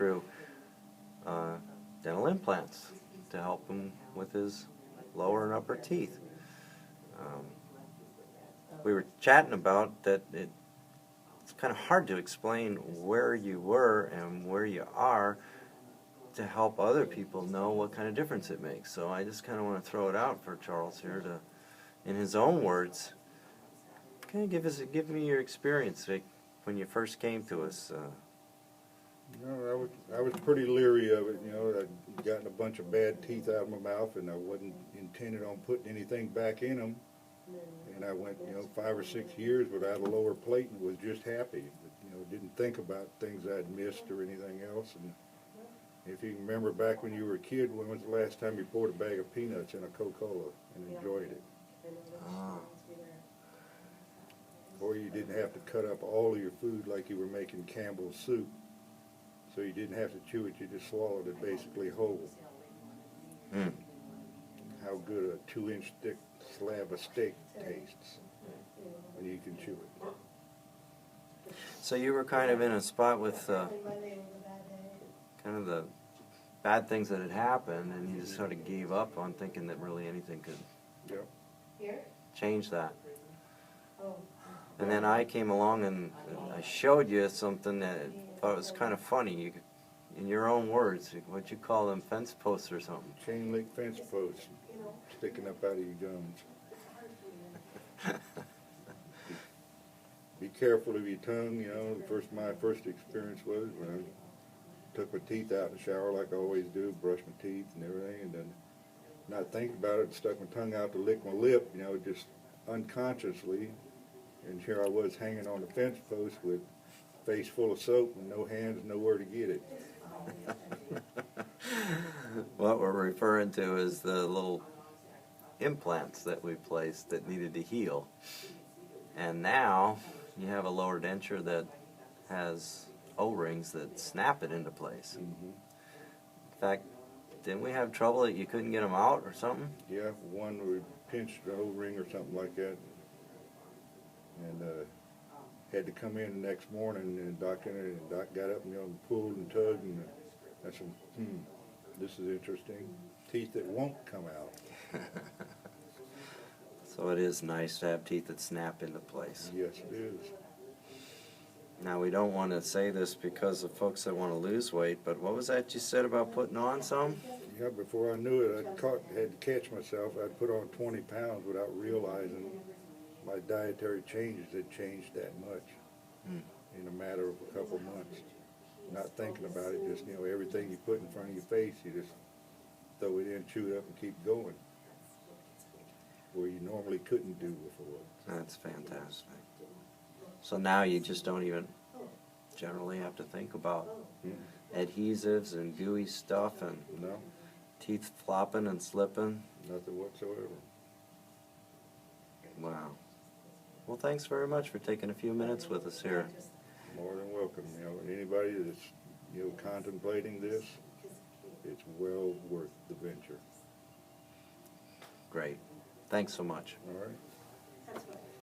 through dental implants to help him with his lower and upper teeth. We were chatting about that it's kind of hard to explain where you were and where you are to help other people know what kind of difference it makes. So I just kind of want to throw it out for Charles here to, in his own words, kind of give me your experience, Vic, when you first came to us. I was pretty leery of it. I'd gotten a bunch of bad teeth out of my mouth, and I wasn't intended on putting anything back in them. And I went, 5 or 6 years without a lower plate and was just happy. But, didn't think about things I'd missed or anything else. And if you can remember back when you were a kid, when was the last time you poured a bag of peanuts in a Coca-Cola and enjoyed it? Or you didn't have to cut up all of your food like you were making Campbell's soup. So you didn't have to chew it, you just swallowed it basically whole. How good a 2-inch thick slab of steak tastes when you can chew it. So you were kind of in a spot with kind of the bad things that had happened, and you just sort of gave up on thinking that really anything could change that. And then I came along and I showed you something that I thought was kind of funny. In your own words, what'd you call them, fence posts or something? Chain link fence posts sticking up out of your gums. Be careful of your tongue. My first experience was when I took my teeth out in the shower like I always do, brushed my teeth and everything, and then not thinking about it, stuck my tongue out to lick my lip, just unconsciously. And here I was hanging on the fence post with face full of soap and no hands, nowhere to get it. What we're referring to is the little implants that we placed that needed to heal. And now you have a lower denture that has O-rings that snap it into place. In fact, didn't we have trouble that you couldn't get them out or something? Yeah, one we pinched the O-ring or something like that. And had to come in the next morning, and Doc got up and pulled and tugged, and I said, this is interesting. Teeth that won't come out. So it is nice to have teeth that snap into place. Yes, it is. Now, we don't want to say this because of folks that want to lose weight, but what was that you said about putting on some? Yeah, before I knew it, had to catch myself. I'd put on 20 pounds without realizing my dietary changes had changed that much in a matter of a couple months. Not thinking about it, just, everything you put in front of your face, you just throw it in, chew it up, and keep going, where you normally couldn't do before. That's fantastic. So now you just don't even generally have to think about adhesives and gooey stuff and teeth flopping and slipping? Nothing whatsoever. Wow. Well, thanks very much for taking a few minutes with us here. More than welcome. Anybody that's contemplating this, it's well worth the venture. Great. Thanks so much. All right.